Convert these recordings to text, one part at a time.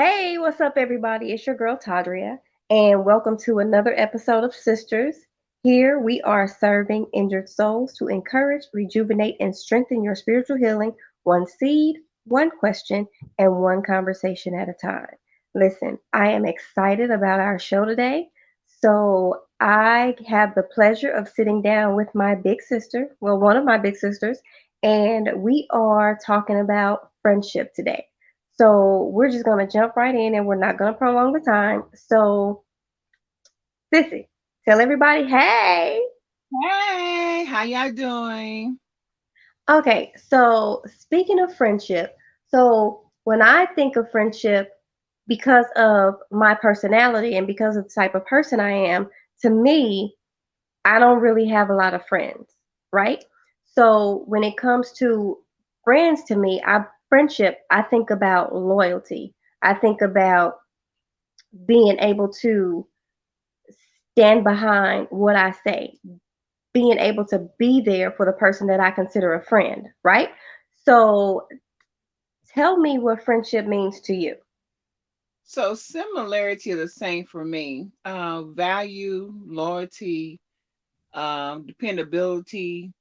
Hey, what's up, everybody? It's your girl Tadria, and welcome to another episode of Sisters. Here we are serving injured souls to encourage, rejuvenate, and strengthen your spiritual healing, one seed, one question, and one conversation at a time. Listen, I am excited about our show today. So, I have the pleasure of sitting down with my big sister, well, one of my big sisters, and we are talking about friendship today. So we're just gonna jump right in and we're not gonna prolong the time. So, Sissy, tell everybody, hey. Hey, how y'all doing? Okay, so speaking of friendship, so when I think of friendship, because of my personality and because of the type of person I am, to me, I don't really have a lot of friends, right? So when it comes to friends to me, friendship, I think about loyalty. I think about being able to stand behind what I say, being able to be there for the person that I consider a friend, right? So tell me what friendship means to you. So similarity are the same for me. Value, loyalty, dependability,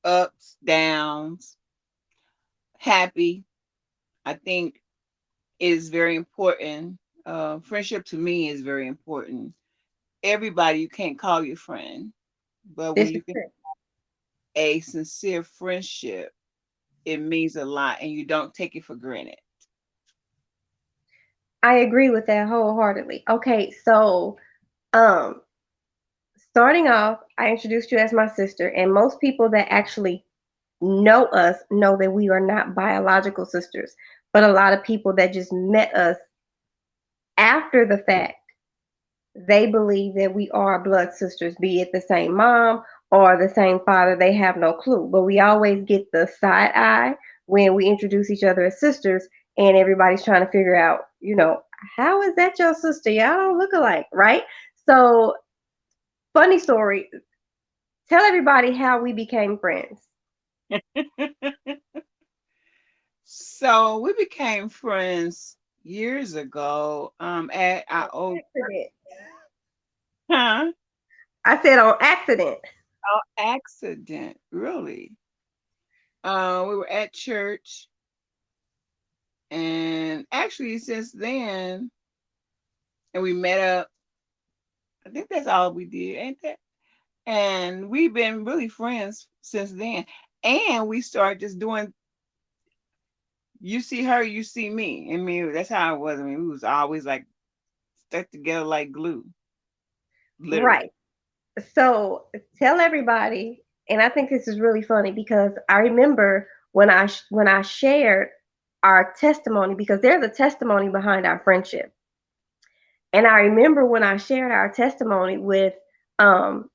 ups, downs, happy. I think is very important. Friendship to me is very important. Everybody you can't call your friend, but when This is you can true. a sincere friendship, it means a lot, and you don't take it for granted. I agree with that wholeheartedly. Okay, so um starting off, I introduced you as my sister, and most people that actually know us know that we are not biological sisters, but a lot of people that just met us after the fact, they believe that we are blood sisters, be it the same mom or the same father. They have no clue. But we always get the side eye when we introduce each other as sisters, and everybody's trying to figure out, how is that your sister? Y'all don't look alike, right? So, funny story. Tell everybody how we became friends. So we became friends years ago. At On our old accident. huh? I said on accident. Our accident, really. We were at church, and actually since then, and we met up. I think that's all we did, ain't that? And we've been really friends since then. And we started just doing. You see her, you see me. I mean, that's how it was. I mean, we was always like stuck together like glue, Right. literally. So tell everybody, and I think this is really funny because I remember when I shared our testimony, because there's a testimony behind our friendship. And I remember when I shared our testimony with um,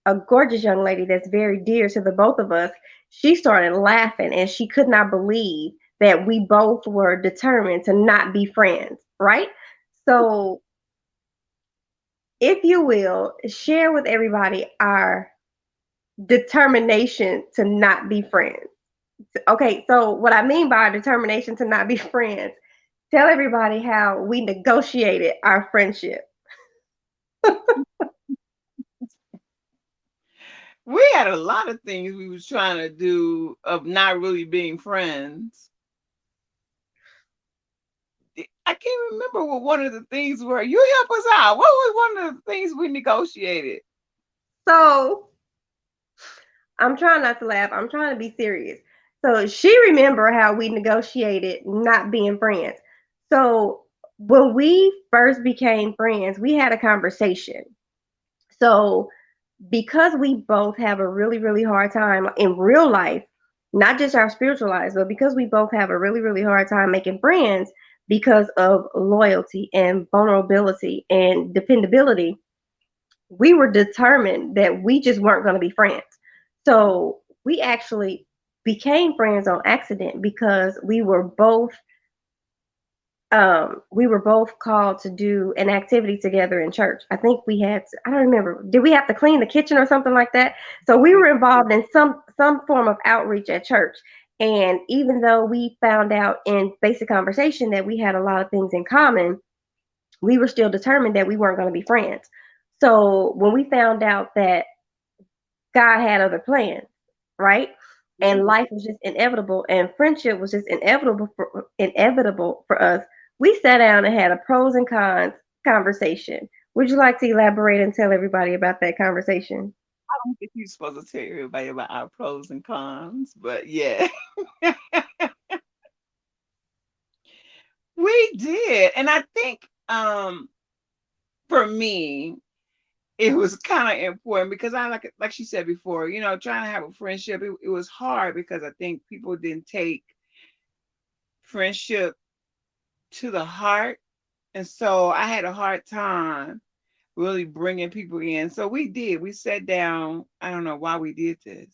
a gorgeous young lady that's very dear to the both of us. She started laughing and she could not believe that we both were determined to not be friends, right? So, if you will, share with everybody our determination to not be friends. Okay, so what I mean by our determination to not be friends, tell everybody how we negotiated our friendship. We had a lot of things we was trying to do of not really being friends. I can't remember what one of the things were. You help us out. What was one of the things we negotiated? So I'm trying not to laugh. I'm trying to be serious. So she remember how we negotiated not being friends. So when we first became friends, we had a conversation. So because we both have a really, really hard time in real life, not just our spiritual lives, but because we both have a really, really hard time making friends because of loyalty and vulnerability and dependability, we were determined that we just weren't going to be friends. So we actually became friends on accident because we were both called to do an activity together in church. I think I don't remember. Did we have to clean the kitchen or something like that? So we were involved in some form of outreach at church. And even though we found out in basic conversation that we had a lot of things in common, we were still determined that we weren't going to be friends. So when we found out that God had other plans, right? And Ooh, life was just inevitable, and friendship was just inevitable for us. We sat down and had a pros and cons conversation. Would you like to elaborate and tell everybody about that conversation? I don't think you're supposed to tell everybody about our pros and cons, but yeah, we did. And I think for me, it was kind of important because I like she said before, trying to have a friendship, it was hard because I think people didn't take friendship to the heart. And so I had a hard time really bringing people in. So we did. We sat down. I don't know why we did this.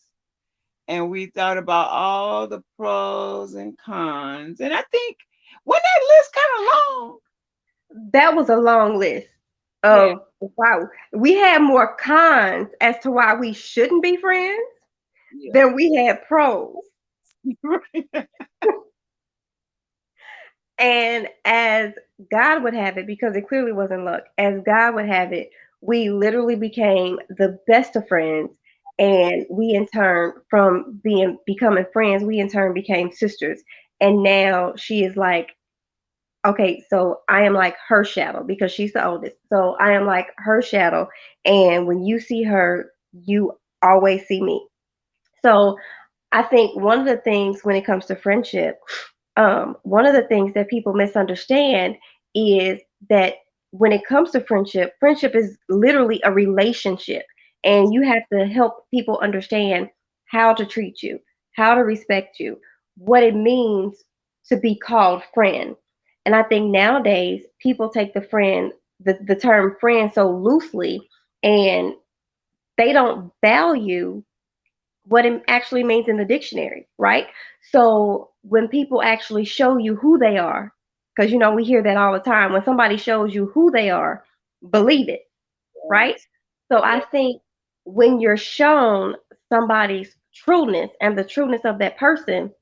And we thought about all the pros and cons. And I think, wasn't that list kind of long? That was a long list Yeah. of wow. We had more cons as to why we shouldn't be friends Yeah. than we had pros. And as God would have it, because it clearly wasn't luck, as God would have it, we literally became the best of friends. And we in turn, from becoming friends, we in turn became sisters. And now she is like, okay, so I am like her shadow because she's the oldest. So I am like her shadow. And when you see her, you always see me. So I think one of the things when it comes to friendship, one of the things that people misunderstand is that when it comes to friendship, friendship is literally a relationship, and you have to help people understand how to treat you, how to respect you, what it means to be called friend. And I think nowadays people take the term friend so loosely, and they don't value what it actually means in the dictionary, right? So when people actually show you who they are, because we hear that all the time, when somebody shows you who they are, believe it, right? Yes. So I Yeah. think when you're shown somebody's trueness and the trueness of that person,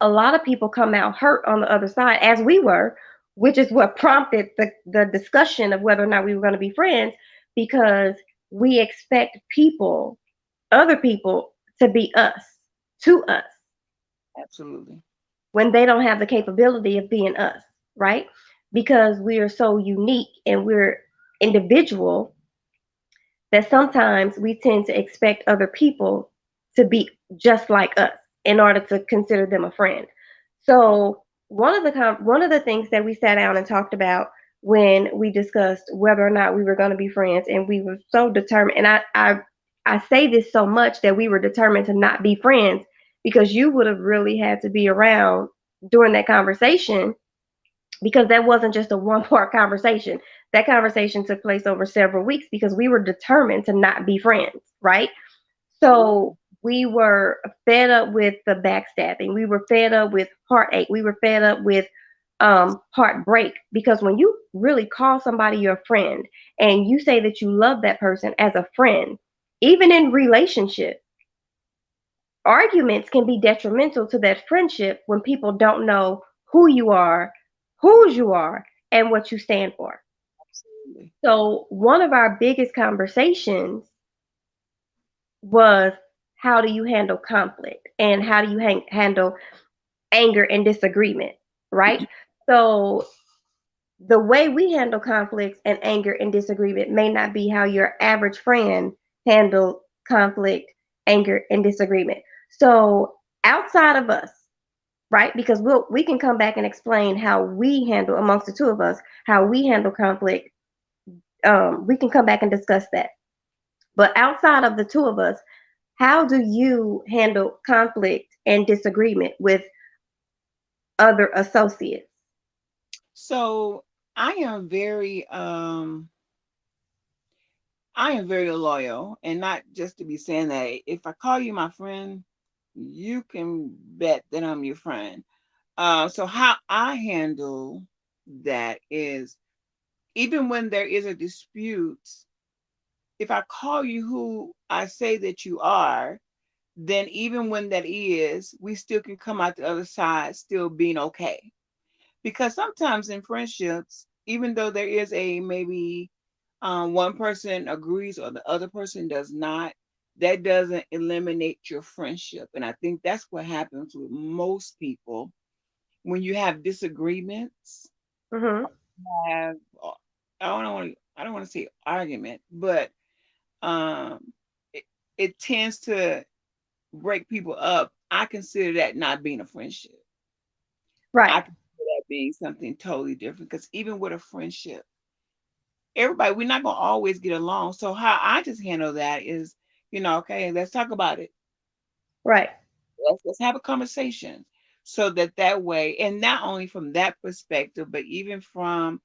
a lot of people come out hurt on the other side, as we were, which is what prompted the discussion of whether or not we were going to be friends, because we expect other people to be us, to us, Absolutely. when they don't have the capability of being us, right? Because we are so unique and we're individual that sometimes we tend to expect other people to be just like us in order to consider them a friend. So one of the things that we sat down and talked about when we discussed whether or not we were going to be friends, and we were so determined. And I say this so much that we were determined to not be friends, because you would have really had to be around during that conversation, because that wasn't just a one part conversation. That conversation took place over several weeks because we were determined to not be friends, right? Ooh, So we were fed up with the backstabbing. We were fed up with heartache. We were fed up with heartbreak, because when you really call somebody your friend and you say that you love that person as a friend, even in relationship, arguments can be detrimental to that friendship when people don't know who you are, whose you are, and what you stand for. absolutely. So, one of our biggest conversations was, how do you handle conflict and how do you handle anger and disagreement, right? So, the way we handle conflicts and anger and disagreement may not be how your average friend handle conflict, anger, and disagreement. So, outside of us, right? Because we can come back and explain how we handle, amongst the two of us, how we handle conflict. We can come back and discuss that. But outside of the two of us, how do you handle conflict and disagreement with other associates? So I am very I am very loyal, and not just to be saying that. If I call you my friend, you can bet that I'm your friend. So how I handle that is, even when there is a dispute, if I call you who I say that you are, then even when that is, we still can come out the other side still being okay. Because sometimes in friendships, even though there is a maybe one person agrees or the other person does not, that doesn't eliminate your friendship. And I think that's what happens with most people when you have disagreements. Mhm. Have I don't want to say argument, but um, it, it tends to break people up. I consider that not being a friendship. Right. I consider that being something totally different. Because even with a friendship, everybody, we're not gonna always get along. So how I just handle that is, okay, let's talk about it. Right. Let's have a conversation, so that way, and not only from that perspective, but even from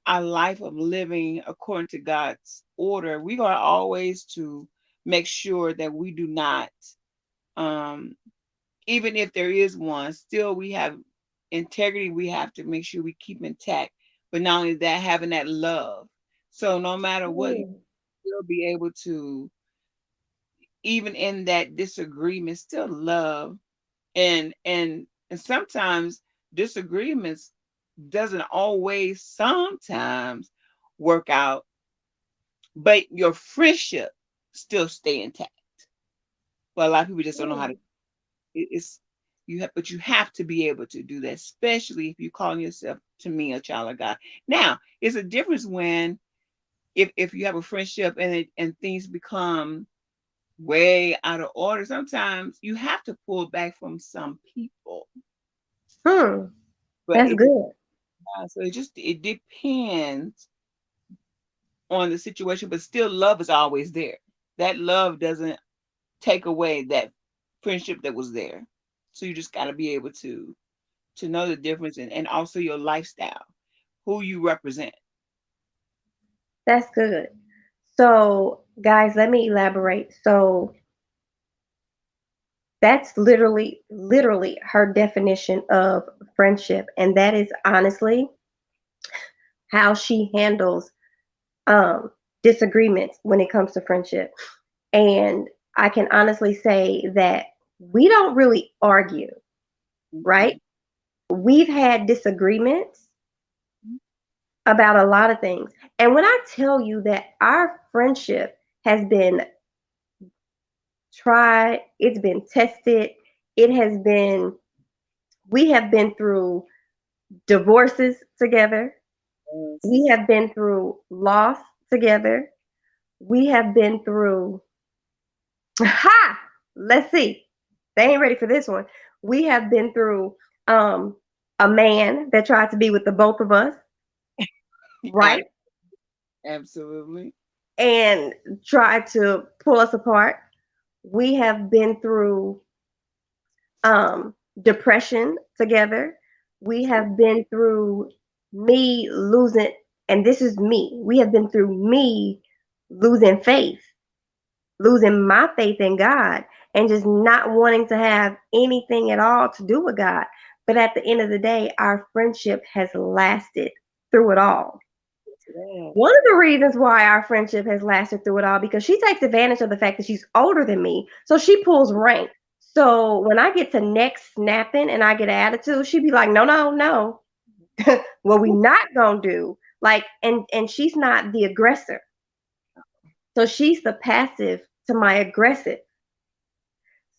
our life of living according to God's order, we are always to make sure that we do not, um, even if there is one, still we have integrity. We have to make sure we keep intact. But not only that, having that love. So no matter what, you Mm. still be able to, even in that disagreement, still love. And sometimes disagreements doesn't always sometimes work out, but your friendship still stay intact. But a lot of people just don't know how to. Mm. It's you have, but you have to be able to do that, especially if you calling yourself to me a child of God. Now, it's a difference when if you have a friendship and things become way out of order. Sometimes you have to pull back from some people, Hmm. but That's good. so it depends on the situation. But still, love is always there. That love doesn't take away that friendship that was there. So you just got to be able to know the difference, and also your lifestyle, who you represent. That's good. So, guys, let me elaborate. So, that's literally her definition of friendship, and that is honestly how she handles um, disagreements when it comes to friendship. And I can honestly say that we don't really argue, right? Mm-mm. We've had disagreements about a lot of things. And when I tell you that our friendship has been tried, it's been tested, it has been, we have been through divorces together, we Yes. have been through loss together, we have been through, ha! Let's see. They ain't ready for this one. We have been through um, a man that tried to be with the both of us, Ab- right? Absolutely. And tried to pull us apart. We have been through depression together. We have been through me losing, and this is me. We have been through me losing faith, losing my faith in God, and just not wanting to have anything at all to do with God. But at the end of the day, our friendship has lasted through it all. Yes. One of the reasons why our friendship has lasted through it all because she takes advantage of the fact that she's older than me, so she pulls rank. So when I get to next snapping and I get an attitude, she'd be like, "No, no, no. What we not gonna do?" Like, and she's not the aggressor, so she's the passive to my aggressive.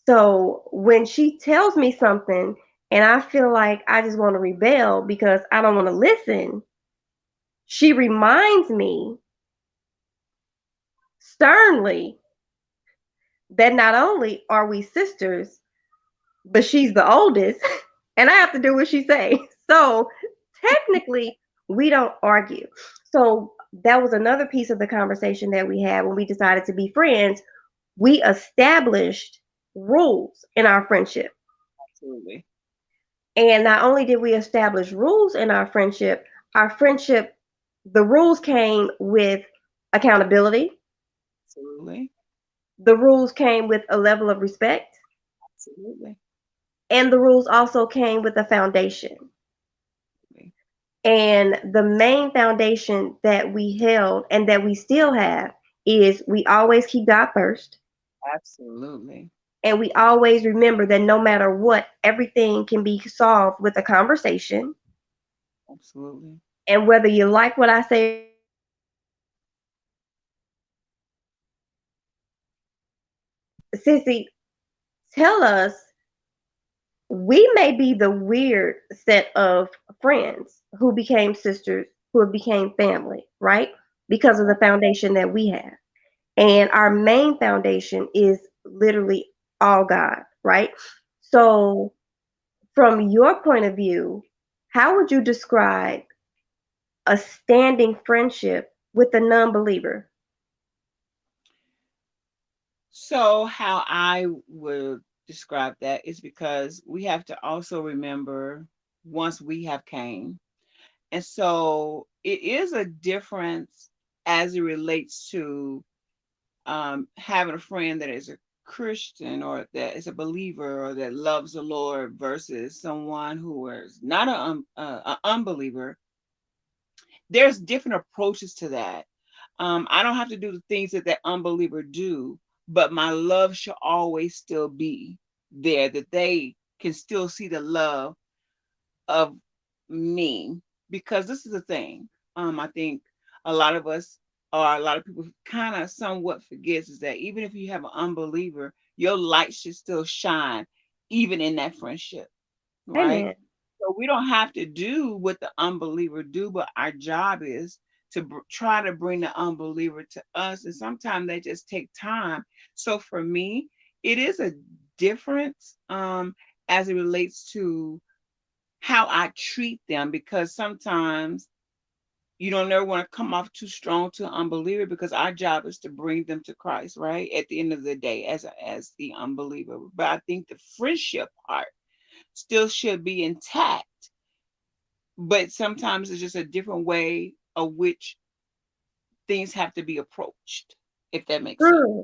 So when she tells me something and I feel like I just want to rebel because I don't want to listen, she reminds me sternly that not only are we sisters, but she's the oldest, and I have to do what she say. So technically, we don't argue. So that was another piece of the conversation that we had when we decided to be friends. We established rules in our friendship. Absolutely. And not only did we establish rules in our friendship, the rules came with accountability. Absolutely. The rules came with a level of respect. Absolutely. And the rules also came with a foundation. And the main foundation that we held and that we still have is we always keep God first. Absolutely. And we always remember that no matter what, everything can be solved with a conversation. Absolutely. And whether you like what I say or not, we can always come together and work through it. So, Sissy, tell us, we may be the weird set of friends who became sisters, who became family, right? Because of the foundation that we have. And our main foundation is literally all God, right? So, from your point of view, how would you describe a standing friendship with a non believer? So how I would describe that is because we have to also remember once we have came. And so it is a difference as it relates to having a friend that is a Christian or that is a believer or that loves the Lord versus someone who is not an unbeliever. There's different approaches to that. I don't have to do the things that that unbeliever do, but my love should always still be there, that they can still see the love of me. Because this is the thing. I think a lot of us or a lot of people kind of somewhat forgets is that even if you have an unbeliever, your light should still shine, even in that friendship, right? Amen. So we don't have to do what the unbeliever do, but our job is to try to bring the unbeliever to us. And sometimes they just take time. So for me, it is a difference as it relates to how I treat them, because sometimes you don't ever want to come off too strong to an unbeliever, because our job is to bring them to Christ, right? At the end of the day, as the unbeliever. But I think the friendship part still should be intact, but sometimes it's just a different way of which things have to be approached, if that makes sense. Hmm.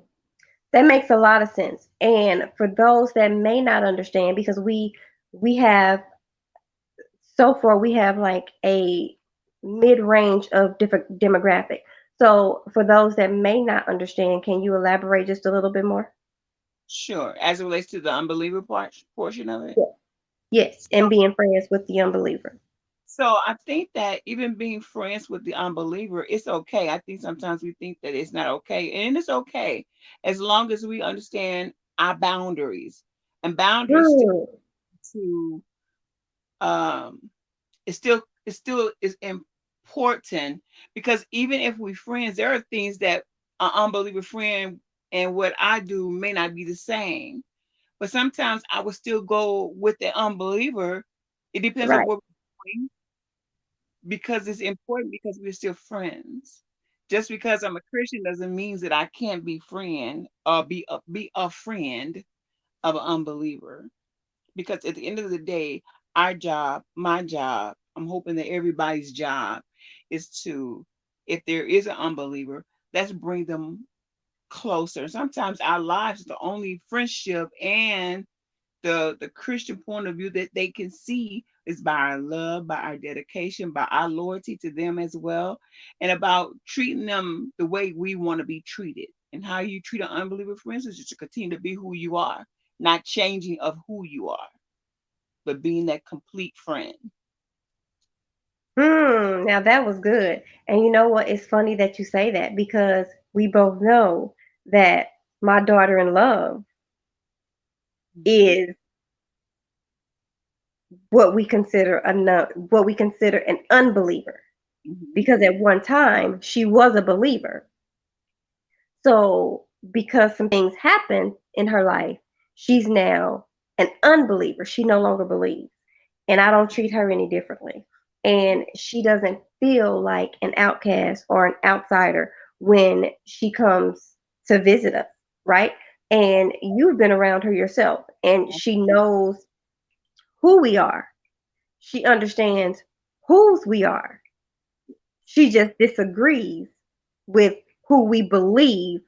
That makes a lot of sense. And for those that may not understand, because we have so far we have like a mid range of different demographic. So for those that may not understand, can you elaborate just a little bit more? Sure, as it relates to the unbeliever portion of it. Yeah. Yes, So, and being friends with the unbeliever. so I think that even being friends with the unbeliever, it's okay. I think sometimes we think that it's not okay, and it's okay as long as we understand our boundaries. And boundaries Hmm. to um, it still is important, because even if we friends, there are things that an unbeliever friend and what I do may not be the same. But sometimes I would still go with the unbeliever. It depends on Right. what we're doing, because it's important, because we're still friends. Just because I'm a Christian doesn't mean that I can't be friend or be a friend of an unbeliever. Because at the end of the day, our job, my job, I'm hoping that everybody's job is to, if there is an unbeliever, let's bring them closer. Sometimes our lives is the only friendship and the Christian point of view that they can see is by our love, by our dedication, by our loyalty to them as well, and about treating them the way we want to be treated. And how you treat an unbeliever, for instance, is to continue to be who you are, not changing of who you are, but being that complete friend. Hmm. Now that was good. And you know what? It's funny that you say that because we both know that my daughter in love Mhm, is what we consider what we consider an unbeliever, mhm, because at one time she was a believer. So because some things happened in her life, she's now an unbeliever. She no longer believes. And I don't treat her any differently. And she doesn't feel like an outcast or an outsider when she comes to visit us, right? And you've been around her yourself, and she knows who we are. She understands whose we are. She just disagrees with who we believe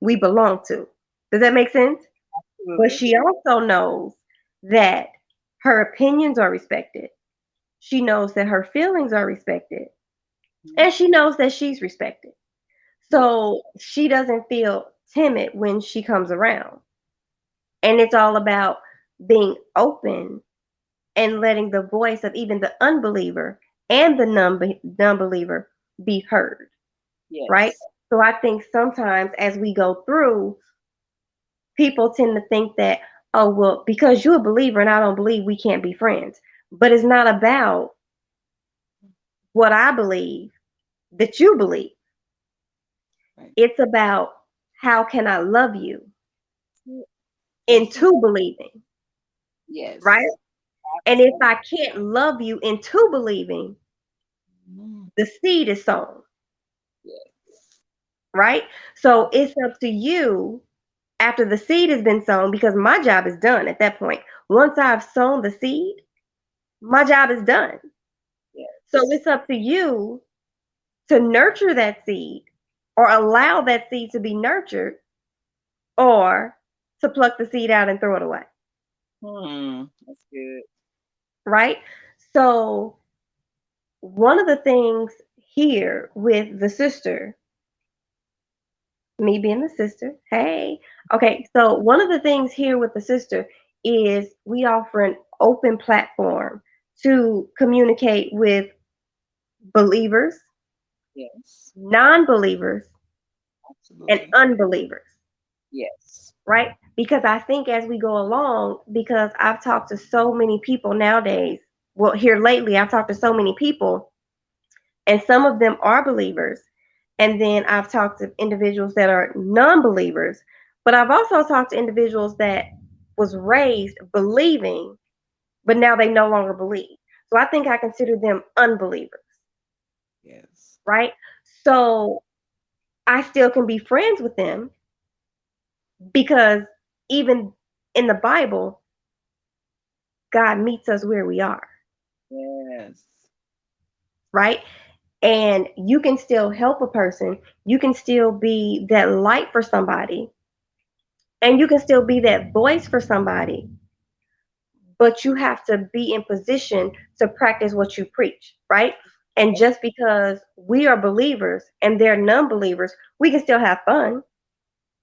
we belong to. Does that make sense? But absolutely. she also knows that her opinions are respected. She knows that her feelings are respected. Mhm, And she knows that she's respected. yeah. So she doesn't feel timid when she comes around. And it's all about being open and letting the voice of even the unbeliever and the non-believer be heard, right? Yes. So I think sometimes as we go through, people tend to think that, oh, well, because you're a believer and I don't believe, we can't be friends. But it's not about what I believe that you believe. Right. It's about how can I love you That's it. into believing, right? Yes. And if Absolutely. I can't love you into believing, Mhm. the seed is sown, Yes. right? So it's up to you after the seed has been sown, because my job is done at that point. Once I've sown the seed, my job is done. So Yes. it's up to you to nurture that seed or allow that seed to be nurtured or to pluck the seed out and throw it away, That's good. right? So one of the things here with the sister, me being the sister, hey, okay, so one of the things here with the sister is we offer an open platform to communicate with believers, Yes. non-believers, and Absolutely. unbelievers, Yes. right? Because I think as we go along, because I've talked to so many people nowadays, well, here lately, I've talked to so many people, and some of them are believers. And then I've talked to individuals that are non-believers, but I've also talked to individuals that was raised believing, but now they no longer believe. So I think I consider them unbelievers, Yes. right? So I still can be friends with them because even in the Bible, God meets us where we are, Yes. right? And you can still help a person. You can still be that light for somebody. And you can still be that voice for somebody. But you have to be in position to practice what you preach, right? And just because we are believers and they're non believers, we can still have fun,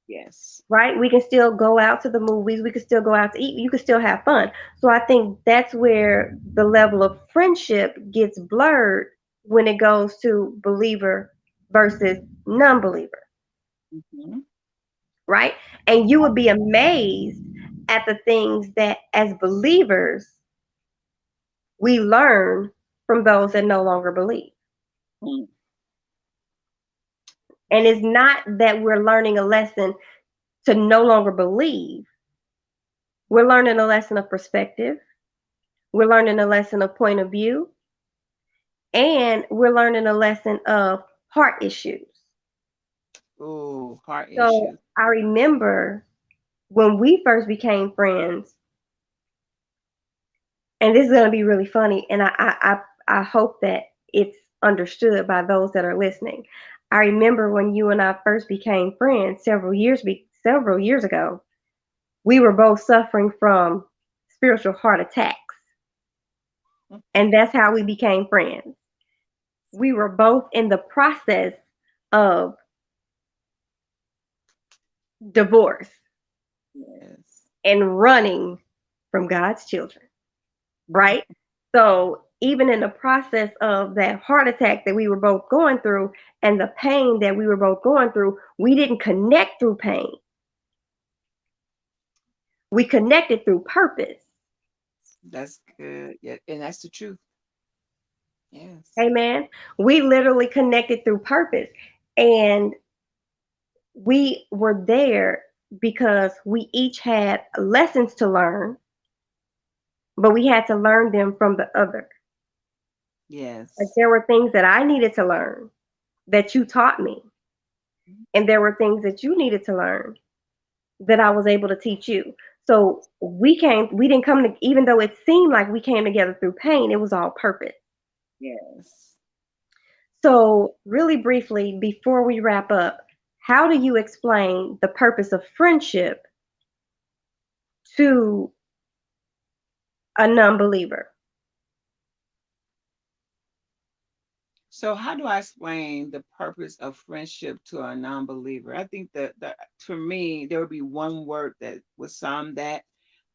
Yes. right? We can still go out to the movies. We can still go out to eat. You can still have fun. So I think that's where the level of friendship gets blurred when it goes to believer versus non believer, Hmm. right? And you would be amazed at the things that as believers we learn from those that no longer believe. And it's not that we're learning a lesson to no longer believe. We're learning a lesson of perspective. We're learning a lesson of point of view, and we're learning a lesson of heart issues. Oh, heart So issues. I remember when we first became friends, and this is going to be really funny, and I hope that it's understood by those that are listening. I remember when you and I first became friends several years ago. We were both suffering from spiritual heart attacks, and that's how we became friends. We were both in the process of divorce Yes. and running from God's children, right? So, even in the process of that heart attack that we were both going through and the pain that we were both going through, we didn't connect through pain. We connected through purpose. That's good. Yeah, and that's the truth. Yes. Amen. We literally connected through purpose. And we were there because we each had lessons to learn, but we had to learn them from the other. Like Yes. there were things that I needed to learn that you taught me, and there were things that you needed to learn that I was able to teach you. So we didn't come to, even though it seemed like we came together through pain, it was all purpose. Yes. So, really briefly, before we wrap up, how do you explain the purpose of friendship to a non believer? So how do I explain the purpose of friendship to a non-believer? I think that for me, there would be one word that would sum that.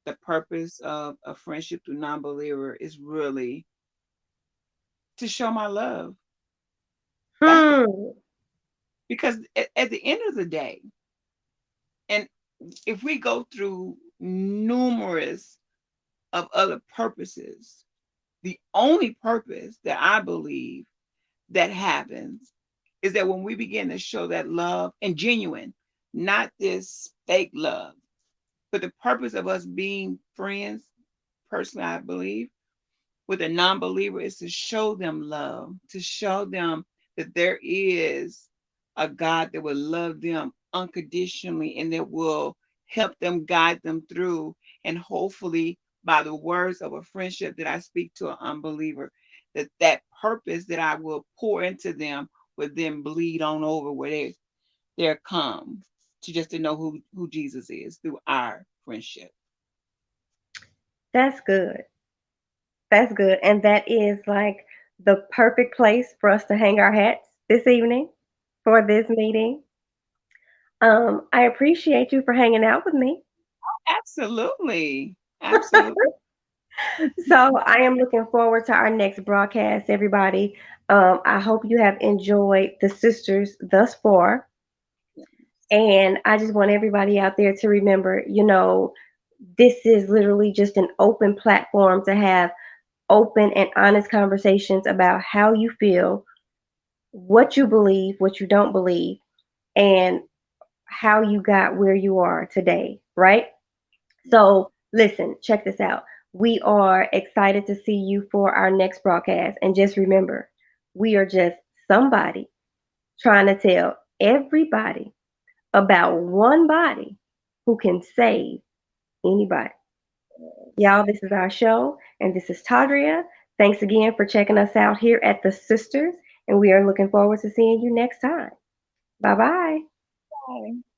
The purpose of a friendship to non-believer is really to show my love. That's the Hmm. because at the end of the day, and if we go through numerous of other purposes, the only purpose that I believe that happens is that when we begin to show that love and genuine, not this fake love, but the purpose of us being friends, personally, I believe, with a non believer is to show them love, to show them that there is a God that will love them unconditionally and that will help them, guide them through. And hopefully, by the words of a friendship that I speak to an unbeliever, that purpose that I will pour into them would then bleed on over where they're come to just to know who Jesus is through our friendship. That's good. That's good. And that is like the perfect place for us to hang our hats this evening for this meeting. I appreciate you for hanging out with me. Absolutely. Absolutely. So I am looking forward to our next broadcast, everybody. I hope you have enjoyed the sisters thus far. And I just want everybody out there to remember, this is literally just an open platform to have open and honest conversations about how you feel, what you believe, what you don't believe, and how you got where you are today, right? So, listen, check this out. We are excited to see you for our next broadcast. And just remember, we are just somebody trying to tell everybody about one body who can save anybody. Y'all, this is our show, and this is Tadria. Thanks again for checking us out here at the Sisters, and we are looking forward to seeing you next time. Bye bye. Bye.